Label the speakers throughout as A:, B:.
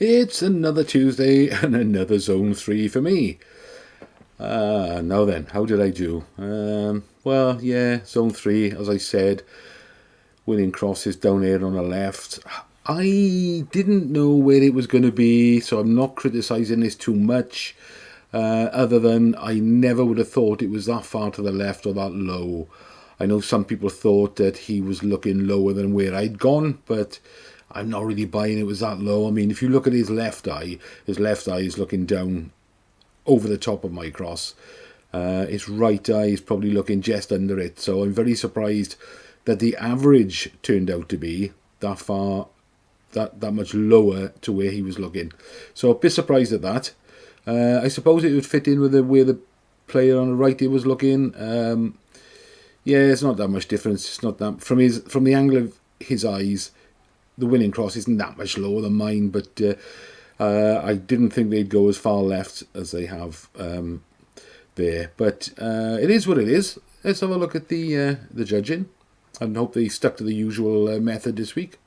A: It's another Tuesday and another Zone 3 for me. Now then, how did I do? Well, yeah, Zone 3, as I said, winning crosses down here on the left. I didn't know where it was going to be, so I'm not criticising this too much. Other than I never would have thought it was that far to the left or that low. I know some people thought that he was looking lower than where I'd gone, but I'm not really buying it was that low. I mean, if you look at his left eye is looking down over the top of my cross. His right eye is probably looking just under it. So I'm very surprised that the average turned out to be that far, that much lower to where he was looking. So a bit surprised at that. I suppose it would fit in with where the player on the right he was looking. Yeah, it's not that much difference. It's not that from the angle of his eyes, the winning cross isn't that much lower than mine. But I didn't think they'd go as far left as they have there. But it is what it is. Let's have a look at the judging, and hope they stuck to the usual method this week.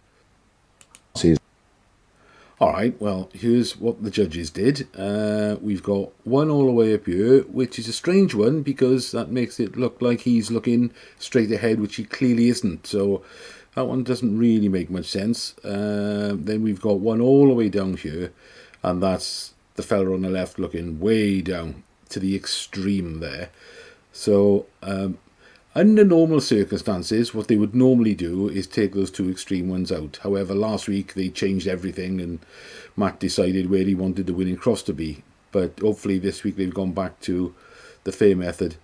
A: All right, well, here's what the judges did. We've got one all the way up here, which is a strange one because that makes it look like he's looking straight ahead, which he clearly isn't. So that one doesn't really make much sense. Then we've got one all the way down here, and that's the fella on the left looking way down to the extreme there. So under normal circumstances, what they would normally do is take those two extreme ones out. However, last week they changed everything and Matt decided where he wanted the winning cross to be. But hopefully this week they've gone back to the fair method.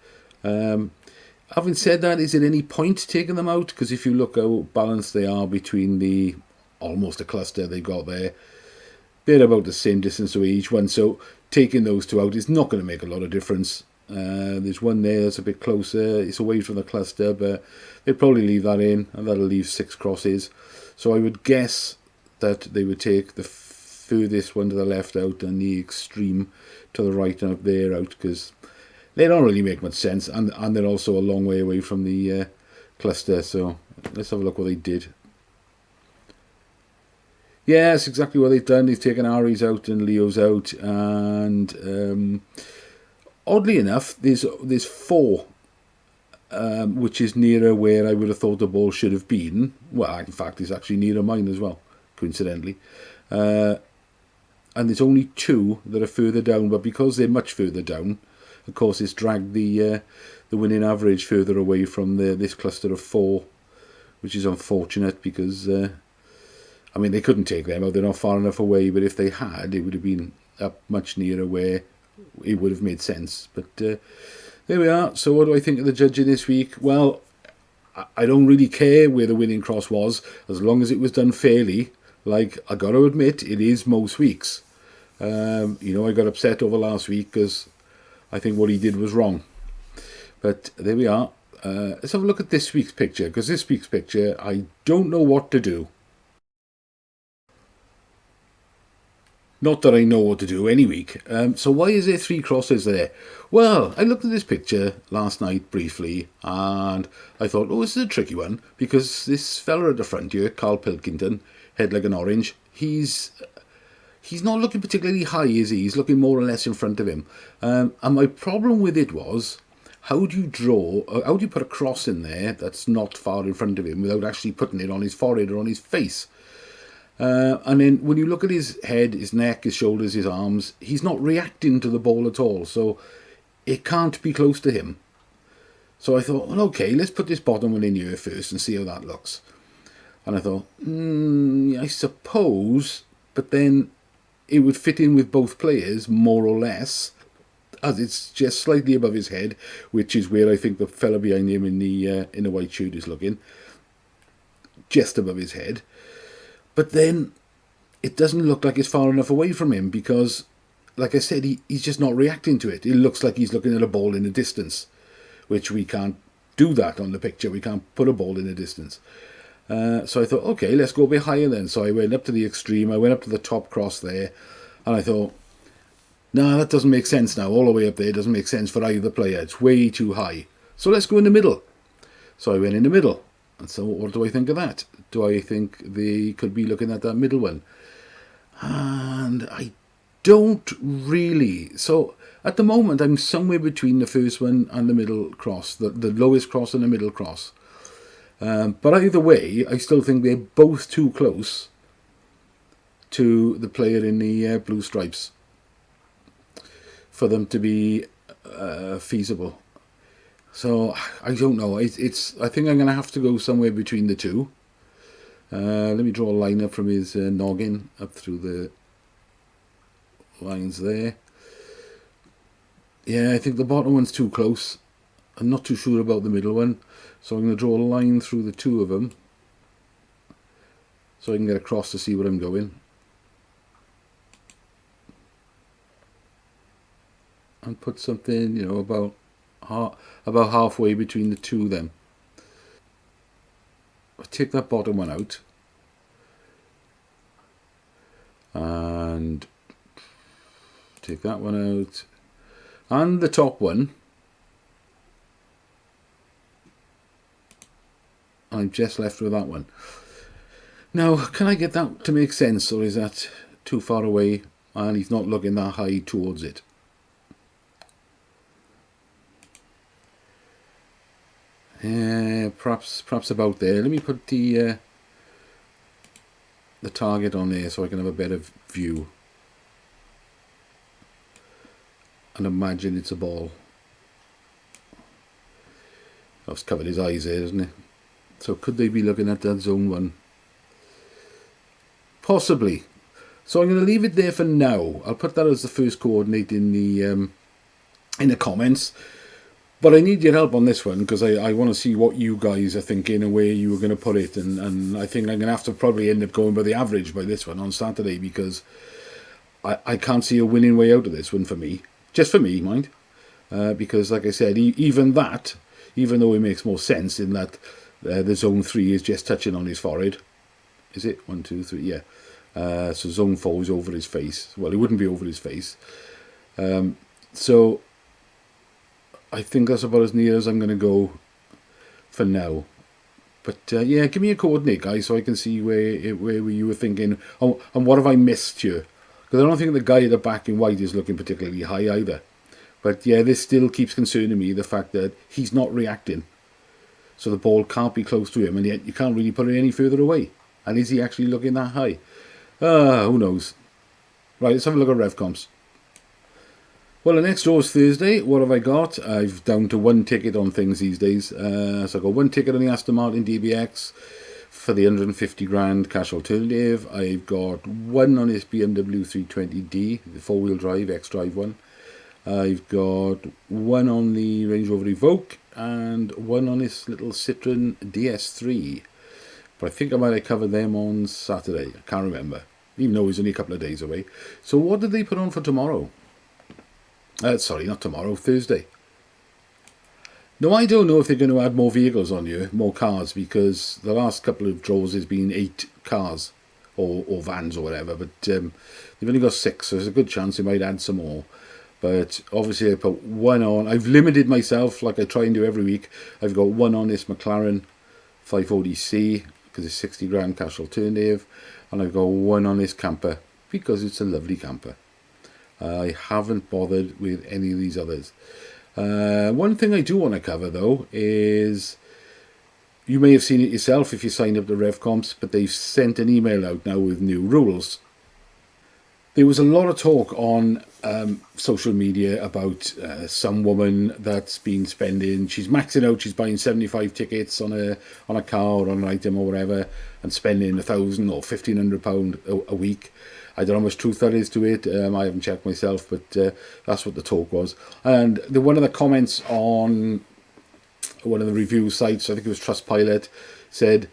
A: Having said that, is there any point taking them out? Because if you look how balanced they are between the almost a cluster they've got there, they're about the same distance away each one. So taking those two out is not going to make a lot of difference. There's one there that's a bit closer. It's away from the cluster, but they'd probably leave that in, and that'll leave 6 crosses. So I would guess that they would take the furthest one to the left out and the extreme to the right and up there out, because they don't really make much sense, and they're also a long way away from the cluster. So let's have a look what they did. Yeah, that's exactly what they've done. They've taken Ari's out and Leo's out, and oddly enough, there's 4, which is nearer where I would have thought the ball should have been. Well, in fact, it's actually nearer mine as well, coincidentally. And there's only 2 that are further down, but because they're much further down, of course, it's dragged the winning average further away from this cluster of 4, which is unfortunate because, I mean, they couldn't take them out. They're not far enough away, but if they had, it would have been up much nearer where it would have made sense. But there we are. So what do I think of the judging this week? Well, I don't really care where the winning cross was, as long as it was done fairly. Like, I got to admit, it is most weeks. I got upset over last week because I think what he did was wrong. But there we are. Let's have a look at this week's picture, because this week's picture, I don't know what to do. Not that I know what to do any week. So why is there 3 crosses there? Well, I looked at this picture last night briefly, and I thought, oh, this is a tricky one, because this fella at the front here, Carl Pilkington, head like an orange, he's not looking particularly high, is he? He's looking more or less in front of him. And my problem with it was, how do you put a cross in there that's not far in front of him without actually putting it on his forehead or on his face? And then when you look at his head, his neck, his shoulders, his arms, he's not reacting to the ball at all. So it can't be close to him. So I thought, well, okay, let's put this bottom one in here first and see how that looks. And I thought, I suppose, but then it would fit in with both players, more or less, as it's just slightly above his head, which is where I think the fella behind him in the white shirt is looking. Just above his head. But then it doesn't look like it's far enough away from him because, like I said, he's just not reacting to it. It looks like he's looking at a ball in a distance, which we can't do that on the picture. We can't put a ball in a distance. So I thought, okay, let's go a bit higher then. So I went up to the extreme. I went up to the top cross there. And I thought, no, that doesn't make sense now. All the way up there doesn't make sense for either player. It's way too high. So let's go in the middle. So I went in the middle. And so what do I think of that? Do I think they could be looking at that middle one? And I don't really. So at the moment, I'm somewhere between the first one and the middle cross, the lowest cross and the middle cross. But either way, I still think they're both too close to the player in the blue stripes for them to be feasible. So I don't know. It's. I think I'm going to have to go somewhere between the two. Let me draw a line up from his noggin up through the lines there. Yeah, I think the bottom one's too close. I'm not too sure about the middle one, so I'm going to draw a line through the two of them so I can get across to see where I'm going. And put something, about halfway between the two of them. I take that bottom one out and take that one out and the top one. I'm just left with that one. Now, can I get that to make sense, or is that too far away and he's not looking that high towards it? Yeah, perhaps about there. Let me put the target on there so I can have a better view. And imagine it's a ball. That's covered his eyes there, isn't it? So could they be looking at that zone one? Possibly. So I'm going to leave it there for now. I'll put that as the first coordinate in the comments. But I need your help on this one because I want to see what you guys are thinking and where you were going to put it. And I think I'm going to have to probably end up going by the average by this one on Saturday because I can't see a winning way out of this one for me. Just for me, mind. Because, like I said, even though it makes more sense in that the zone 3 is just touching on his forehead. Is it? 1, 2, 3, yeah. So zone 4 is over his face. Well, it wouldn't be over his face. So I think that's about as near as I'm going to go for now. But yeah, give me a coordinate, guys, so I can see where you were thinking. Oh, and what have I missed here? Because I don't think the guy at the back in white is looking particularly high either. But yeah, this still keeps concerning me, the fact that he's not reacting. So the ball can't be close to him, and yet you can't really put it any further away. And is he actually looking that high? Who knows? Right, let's have a look at Revcomps. Well, the next draw is Thursday. What have I got? I've down to one ticket on things these days. So I've got one ticket on the Aston Martin DBX for the 150 grand cash alternative. I've got one on this BMW 320D, the four-wheel drive, X-Drive one. I've got one on the Range Rover Evoque and one on this little Citroen DS3. But I think I might have covered them on Saturday. I can't remember, even though it's only a couple of days away. So what did they put on for tomorrow? Sorry, not tomorrow, Thursday. Now, I don't know if they're going to add more vehicles on you, more cars, because the last couple of draws has been 8 cars or vans or whatever, but they've only got 6, so there's a good chance they might add some more. But obviously I put one on. I've limited myself like I try and do every week. I've got one on this McLaren 540C because it's 60 grand cash alternative, and I've got one on this camper because it's a lovely camper. I haven't bothered with any of these others. One thing I do want to cover though is, you may have seen it yourself if you signed up to Revcomps, but they've sent an email out now with new rules. There was a lot of talk on social media about some woman that's been spending, she's maxing out, she's buying 75 tickets on a car or on an item or whatever, and spending £1,000 or £1,500 a week. I don't know how much truth that is to it. I haven't checked myself, but that's what the talk was. And one of the comments on one of the review sites, I think it was Trustpilot, said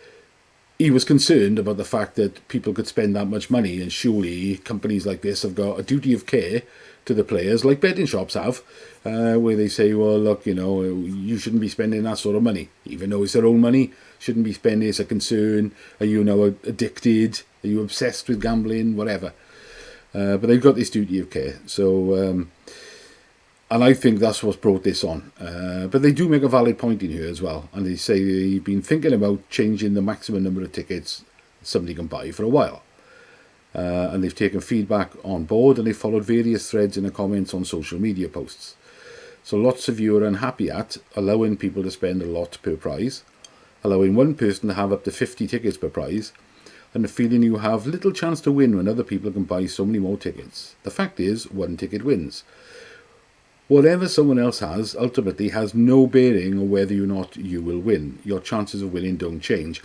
A: he was concerned about the fact that people could spend that much money, and surely companies like this have got a duty of care to the players, like betting shops have, where they say, well, look, you shouldn't be spending that sort of money, even though it's their own money. Shouldn't be spending. It's a concern. Are you now addicted? Are you obsessed with gambling? Whatever. But they've got this duty of care. So, and I think that's what's brought this on. But they do make a valid point in here as well. And they say they've been thinking about changing the maximum number of tickets somebody can buy for a while. and they've taken feedback on board, and they've followed various threads and comments on social media posts. So lots of you are unhappy at allowing people to spend a lot per prize, allowing one person to have up to 50 tickets per prize, and the feeling you have little chance to win when other people can buy so many more tickets. The fact is, one ticket wins. Whatever someone else has ultimately has no bearing on whether or not you will win. Your chances of winning don't change.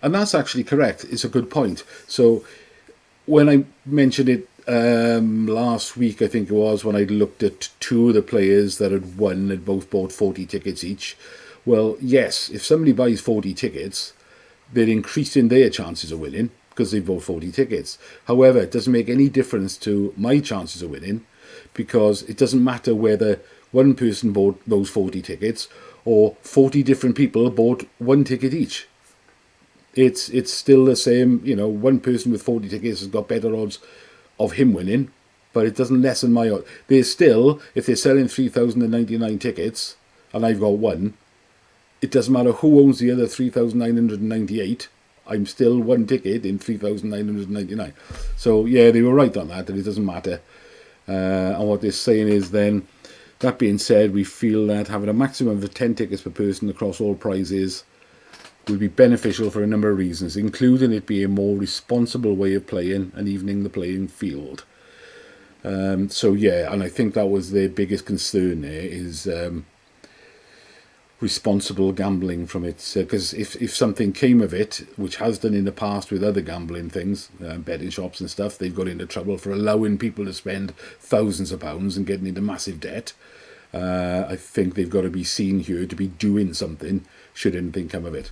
A: And that's actually correct. It's a good point. So when I mentioned it last week, I think it was, when I looked at two of the players that had won, had both bought 40 tickets each. Well, yes, if somebody buys 40 tickets, they're increasing their chances of winning because they bought 40 tickets. However, it doesn't make any difference to my chances of winning, because it doesn't matter whether one person bought those 40 tickets or 40 different people bought one ticket each. It's still the same. One person with 40 tickets has got better odds of him winning, but it doesn't lessen my odds. There's still, if they're selling 3,099 tickets and I've got one, it doesn't matter who owns the other 3,998. I'm still one ticket in 3,999. So yeah, they were right on that it doesn't matter. And what they're saying is then, that being said, we feel that having a maximum of 10 tickets per person across all prizes will be beneficial for a number of reasons, including it being a more responsible way of playing and evening the playing field. So yeah, and I think that was their biggest concern there, is responsible gambling from it. Because if something came of it, which has done in the past with other gambling things, betting shops and stuff, they've got into trouble for allowing people to spend thousands of pounds and getting into massive debt. I think they've got to be seen here to be doing something should anything come of it.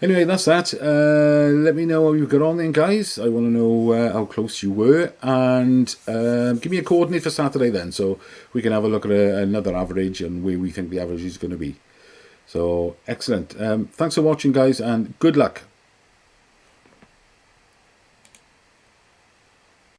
A: Anyway, that's that. Let me know how you got on then, guys. I want to know how close you were. And give me a coordinate for Saturday then, so we can have a look at another average and where we think the average is going to be. So, excellent. Thanks for watching, guys, and good luck.